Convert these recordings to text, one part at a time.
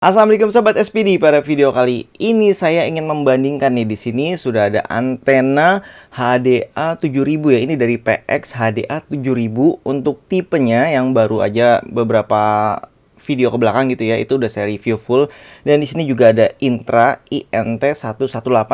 Assalamualaikum sobat SPD. Pada video kali ini saya ingin membandingkan nih, di sini sudah ada antena HDA 7000 ya. Ini dari PX HDA 7000 untuk tipenya yang baru aja beberapa video ke belakang gitu ya. Itu udah saya review full. Dan di sini juga ada Intra INT 118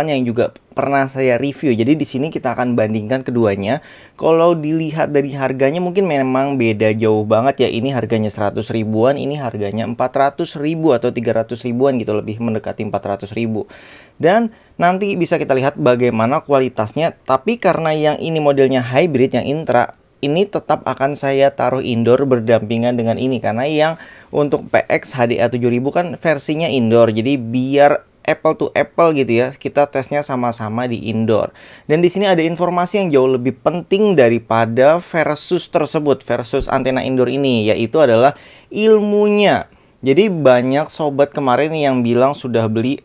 yang juga pernah saya review. Jadi di sini kita akan bandingkan keduanya. Kalau dilihat dari harganya mungkin memang beda jauh banget ya. Ini harganya 100 ribuan, ini harganya 400 ribu atau 300 ribuan gitu, lebih mendekati 400 ribu. Dan nanti bisa kita lihat bagaimana kualitasnya. Tapi karena yang ini modelnya hybrid, yang Intra, ini tetap akan saya taruh indoor berdampingan dengan ini, karena yang untuk PX HDA 7000 kan versinya indoor. Jadi biar apple to apple gitu ya, kita tesnya sama-sama di indoor. Dan di sini ada informasi yang jauh lebih penting daripada versus tersebut, versus antena indoor ini, yaitu adalah ilmunya. Jadi banyak sobat kemarin yang bilang sudah beli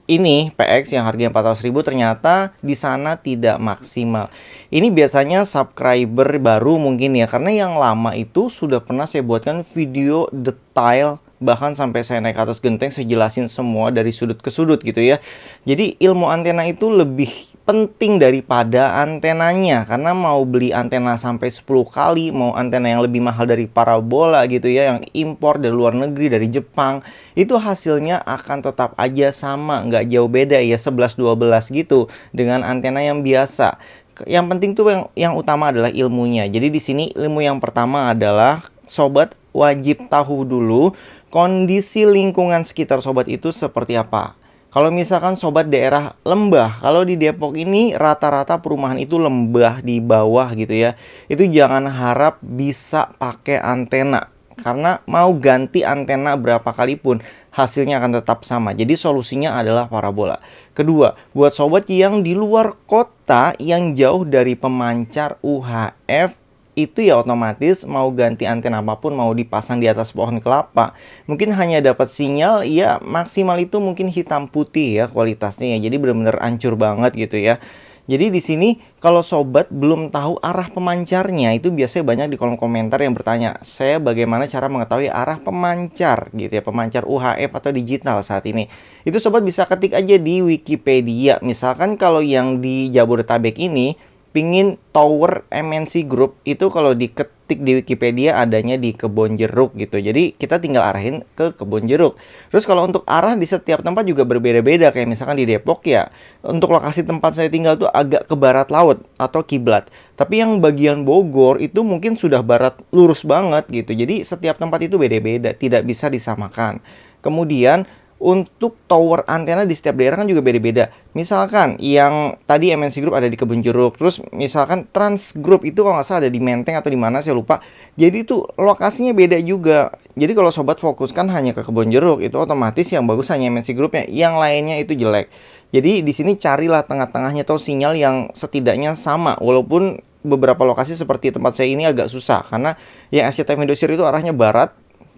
ini PX yang harganya 400 ribu, ternyata di sana tidak maksimal. Ini biasanya subscriber baru mungkin ya, karena yang lama itu sudah pernah saya buatkan video detail, bahkan sampai saya naik ke atas genteng, saya jelasin semua dari sudut ke sudut gitu ya. Jadi ilmu antena itu lebih penting daripada antenanya, karena mau beli antena sampai 10 kali, mau antena yang lebih mahal dari parabola gitu ya, yang impor dari luar negeri, dari Jepang, itu hasilnya akan tetap aja sama, nggak jauh beda ya, 11-12 gitu dengan antena yang biasa. Yang penting tuh yang utama adalah ilmunya. Jadi di sini ilmu yang pertama adalah sobat wajib tahu dulu kondisi lingkungan sekitar sobat itu seperti apa. Kalau misalkan sobat daerah lembah, kalau di Depok ini rata-rata perumahan itu lembah di bawah gitu ya, itu jangan harap bisa pakai antena, karena mau ganti antena berapa kali pun hasilnya akan tetap sama. Jadi solusinya adalah parabola. Kedua, buat sobat yang di luar kota, yang jauh dari pemancar UHF, itu ya otomatis mau ganti antena apapun, mau dipasang di atas pohon kelapa, mungkin hanya dapat sinyal ya maksimal itu mungkin hitam putih ya kualitasnya ya. Jadi benar-benar hancur banget gitu ya. Jadi di sini kalau sobat belum tahu arah pemancarnya, itu biasanya banyak di kolom komentar yang bertanya, saya bagaimana cara mengetahui arah pemancar gitu ya, pemancar UHF atau digital saat ini. Itu sobat bisa ketik aja di Wikipedia. Misalkan kalau yang di Jabodetabek ini pingin tower MNC Group, itu kalau diketik di Wikipedia adanya di Kebon Jeruk gitu. Jadi kita tinggal arahin ke Kebon Jeruk. Terus kalau untuk arah di setiap tempat juga berbeda-beda. Kayak misalkan di Depok ya, untuk lokasi tempat saya tinggal tuh agak ke barat laut atau kiblat. Tapi yang bagian Bogor itu mungkin sudah barat lurus banget gitu. Jadi setiap tempat itu beda-beda, tidak bisa disamakan. Kemudian untuk tower antena di setiap daerah kan juga beda-beda. Misalkan yang tadi MNC Group ada di Kebun Jeruk, terus misalkan Trans Group itu kalau nggak salah ada di Menteng atau di mana saya lupa. Jadi itu lokasinya beda juga. Jadi kalau sobat fokuskan hanya ke Kebun Jeruk, itu otomatis yang bagus hanya MNC Groupnya, yang lainnya itu jelek. Jadi di sini carilah tengah-tengahnya atau sinyal yang setidaknya sama, walaupun beberapa lokasi seperti tempat saya ini agak susah, karena yang SCTV Indosiar itu arahnya barat,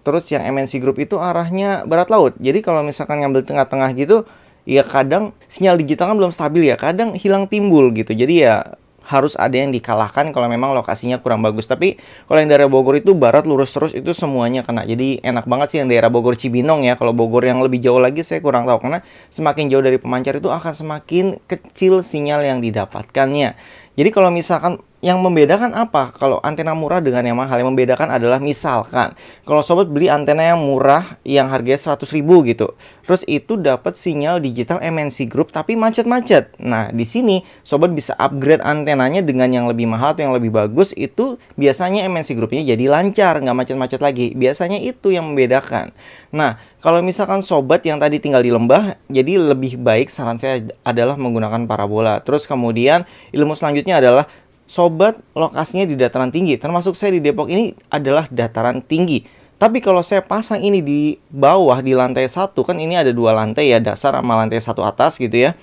terus yang MNC Group itu arahnya barat laut. Jadi kalau misalkan ngambil tengah-tengah gitu, ya kadang sinyal digital kan belum stabil ya, kadang hilang timbul gitu. Jadi ya harus ada yang dikalahkan kalau memang lokasinya kurang bagus. Tapi kalau yang daerah Bogor itu barat lurus terus, itu semuanya kena. Jadi enak banget sih yang daerah Bogor Cibinong ya. Kalau Bogor yang lebih jauh lagi saya kurang tahu, karena semakin jauh dari pemancar itu akan semakin kecil sinyal yang didapatkannya. Jadi kalau misalkan yang membedakan apa kalau antena murah dengan yang mahal? Yang membedakan adalah misalkan kalau sobat beli antena yang murah yang harganya 100 ribu gitu, terus itu dapat sinyal digital MNC Group tapi macet-macet. Nah, di sini sobat bisa upgrade antenanya dengan yang lebih mahal atau yang lebih bagus. Itu biasanya MNC Groupnya jadi lancar, nggak macet-macet lagi. Biasanya itu yang membedakan. Nah, kalau misalkan sobat yang tadi tinggal di lembah, jadi lebih baik saran saya adalah menggunakan parabola. Terus kemudian ilmu selanjutnya adalah sobat lokasinya di dataran tinggi. Termasuk saya di Depok ini adalah dataran tinggi. Tapi kalau saya pasang ini di bawah, di lantai 1, kan ini ada 2 lantai ya, dasar sama lantai 1 atas gitu ya.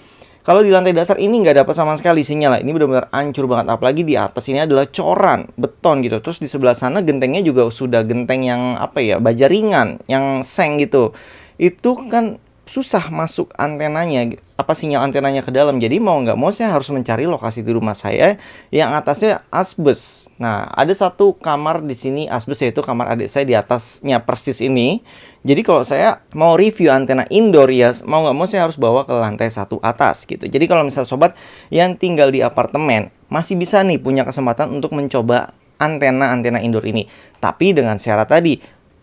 Kalau di lantai dasar ini nggak dapat sama sekali sinyal. Ini benar-benar hancur banget. Apalagi di atas ini adalah coran beton gitu. Terus di sebelah sana gentengnya juga sudah genteng yang apa ya, baja ringan, yang seng gitu. Itu kan susah masuk antenanya, sinyal antenanya ke dalam. Jadi mau nggak mau saya harus mencari lokasi di rumah saya yang atasnya asbes. Nah, ada satu kamar di sini asbes, yaitu kamar adik saya di atasnya persis ini. Jadi kalau saya mau review antena indoor ya mau nggak mau saya harus bawa ke lantai 1 atas gitu. Jadi kalau misalnya sobat yang tinggal di apartemen masih bisa nih punya kesempatan untuk mencoba antena indoor ini. Tapi dengan syarat tadi,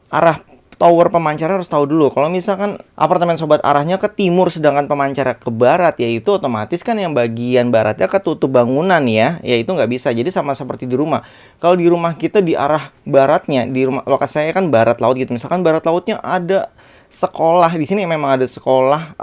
arah tower pemancar harus tahu dulu. Kalau misalkan apartemen sobat arahnya ke timur sedangkan pemancar ke barat, yaitu otomatis kan yang bagian baratnya ketutup bangunan ya itu nggak bisa. Jadi sama seperti di rumah. Kalau di rumah kita di arah baratnya, di rumah lokasi saya kan barat laut gitu. Misalkan barat lautnya ada sekolah di sini, memang ada sekolah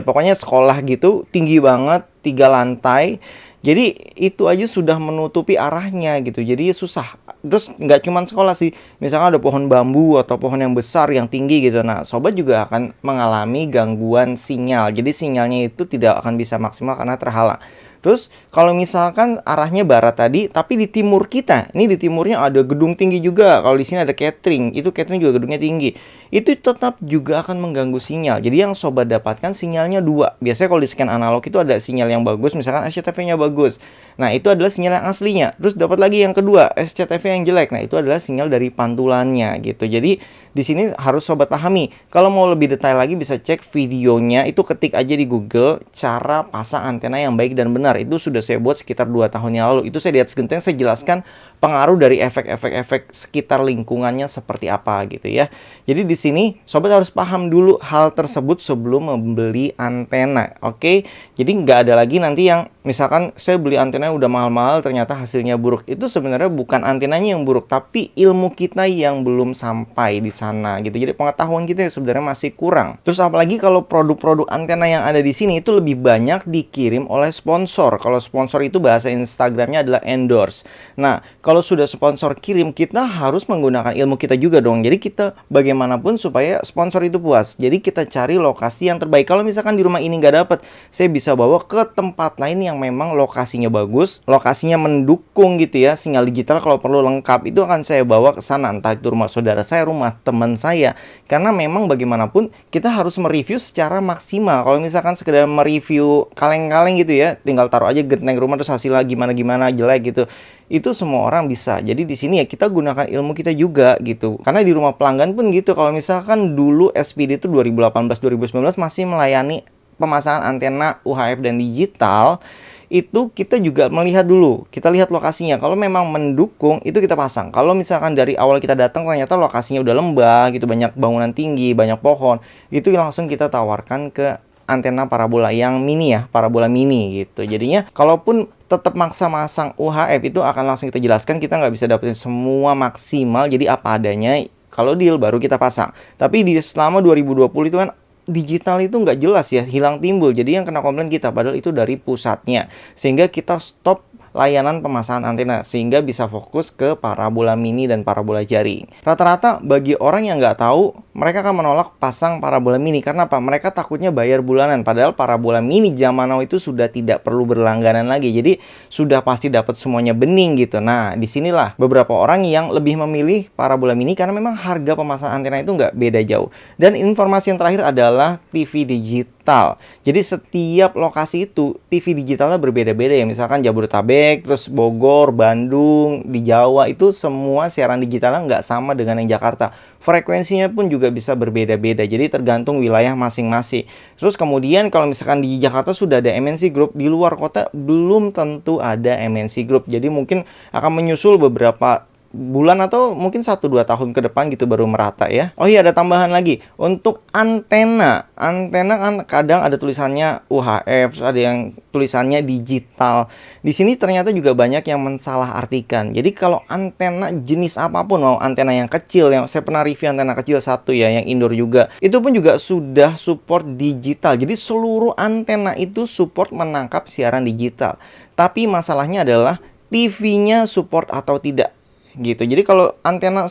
pokoknya sekolah gitu tinggi banget 3 lantai. Jadi itu aja sudah menutupi arahnya gitu. Jadi susah. Terus nggak cuma sekolah sih. Misalkan ada pohon bambu atau pohon yang besar yang tinggi gitu. Nah, sobat juga akan mengalami gangguan sinyal. Jadi sinyalnya itu tidak akan bisa maksimal karena terhalang. Terus kalau misalkan arahnya barat tadi, tapi di timur kita, ini di timurnya ada gedung tinggi juga. Kalau di sini ada catering, itu catering juga gedungnya tinggi. Itu tetap juga akan mengganggu sinyal. Jadi yang sobat dapatkan sinyalnya 2. Biasanya kalau di scan analog itu ada sinyal yang bagus, misalkan SCTV-nya bagus. Nah, itu adalah sinyal yang aslinya. Terus dapat lagi yang kedua, SCTV yang jelek. Nah, itu adalah sinyal dari pantulannya gitu. Jadi di sini harus sobat pahami. Kalau mau lebih detail lagi bisa cek videonya, itu ketik aja di Google cara pasang antena yang baik dan benar. Itu sudah saya buat sekitar 2 tahun yang lalu. Itu saya di atas genteng saya jelaskan pengaruh dari efek-efek sekitar lingkungannya seperti apa gitu ya. Jadi di sini sobat harus paham dulu hal tersebut sebelum membeli antena. Oke? Jadi nggak ada lagi nanti yang misalkan saya beli antena udah mahal-mahal ternyata hasilnya buruk. Itu sebenarnya bukan antenanya yang buruk, tapi ilmu kita yang belum sampai di sana gitu. Jadi pengetahuan kita sebenarnya masih kurang. Terus apalagi kalau produk-produk antena yang ada di sini itu lebih banyak dikirim oleh sponsor. Kalau sponsor itu bahasa Instagramnya adalah endorse. Nah, kalau sudah sponsor kirim, kita harus menggunakan ilmu kita juga dong. Jadi kita bagaimanapun supaya sponsor itu puas. Jadi kita cari lokasi yang terbaik. Kalau misalkan di rumah ini nggak dapet, saya bisa bawa ke tempat lain yang memang lokasinya bagus, lokasinya mendukung gitu ya, sinyal digital kalau perlu lengkap. Itu akan saya bawa ke sana, entah itu rumah saudara saya, rumah teman saya. Karena memang bagaimanapun kita harus mereview secara maksimal. Kalau misalkan sekedar mereview kaleng-kaleng gitu ya, tinggal taruh aja genteng rumah terus hasilnya gimana-gimana jelek gitu. Itu semua orang bisa. Jadi di sini ya kita gunakan ilmu kita juga gitu. Karena di rumah pelanggan pun gitu. Kalau misalkan dulu SPD itu 2018-2019 masih melayani pemasangan antena UHF dan digital, itu kita juga melihat dulu. Kita lihat lokasinya. Kalau memang mendukung, itu kita pasang. Kalau misalkan dari awal kita datang ternyata lokasinya udah lembah gitu, banyak bangunan tinggi, banyak pohon, itu langsung kita tawarkan ke antena parabola yang mini ya, parabola mini gitu. Jadinya kalaupun tetap maksa masang UHF itu akan langsung kita jelaskan, kita nggak bisa dapetin semua maksimal, jadi apa adanya. Kalau deal baru kita pasang. Tapi di selama 2020 itu kan digital itu nggak jelas ya, hilang timbul. Jadi yang kena komplain kita, padahal itu dari pusatnya. Sehingga kita stop layanan pemasangan antena sehingga bisa fokus ke parabola mini dan parabola jaring. Rata-rata bagi orang yang nggak tahu, mereka akan menolak pasang parabola mini. Karena apa? Mereka takutnya bayar bulanan. Padahal parabola mini zaman now itu sudah tidak perlu berlangganan lagi. Jadi sudah pasti dapat semuanya bening gitu. Nah, disinilah beberapa orang yang lebih memilih parabola mini karena memang harga pemasangan antena itu nggak beda jauh. Dan informasi yang terakhir adalah TV digital. Jadi setiap lokasi itu TV digitalnya berbeda-beda ya. Misalkan Jabodetabek, terus Bogor, Bandung, di Jawa itu semua siaran digitalnya nggak sama dengan yang Jakarta. Frekuensinya pun juga bisa berbeda-beda. Jadi tergantung wilayah masing-masing. Terus kemudian kalau misalkan di Jakarta sudah ada MNC Group, di luar kota belum tentu ada MNC Group. Jadi mungkin akan menyusul beberapa bulan atau mungkin 1-2 tahun ke depan gitu baru merata ya. Oh iya, ada tambahan lagi. Untuk antena kan kadang ada tulisannya UHF, ada yang tulisannya digital. Di sini ternyata juga banyak yang mensalahartikan. Jadi kalau antena jenis apapun, mau antena yang kecil, yang saya pernah review antena kecil satu ya, yang indoor juga, itu pun juga sudah support digital. Jadi seluruh antena itu support menangkap siaran digital. Tapi masalahnya adalah TV-nya support atau tidak gitu. Jadi kalau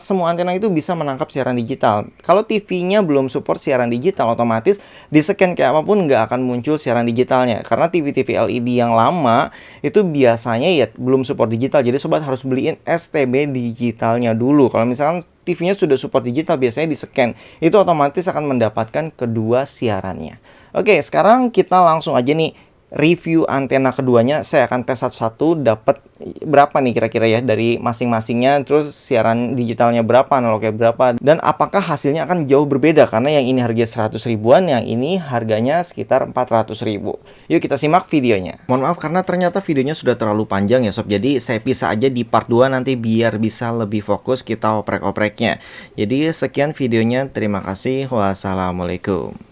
semua antena itu bisa menangkap siaran digital. Kalau TV-nya belum support siaran digital, otomatis di scan kayak apapun nggak akan muncul siaran digitalnya. Karena TV-TV LED yang lama itu biasanya ya belum support digital. Jadi sobat harus beliin STB digitalnya dulu. Kalau misalkan TV-nya sudah support digital, biasanya di-scan. Itu otomatis akan mendapatkan kedua siarannya. Oke, sekarang kita langsung aja nih review antena keduanya. Saya akan tes satu-satu, dapat berapa nih kira-kira ya dari masing-masingnya, terus siaran digitalnya berapa, analognya berapa, dan apakah hasilnya akan jauh berbeda, karena yang ini harga 100 ribuan, yang ini harganya sekitar 400 ribu. Yuk kita simak videonya. Mohon maaf karena ternyata videonya sudah terlalu panjang ya sob, jadi saya pisah aja di part 2 nanti biar bisa lebih fokus kita oprek-opreknya. Jadi sekian videonya, terima kasih, wassalamualaikum.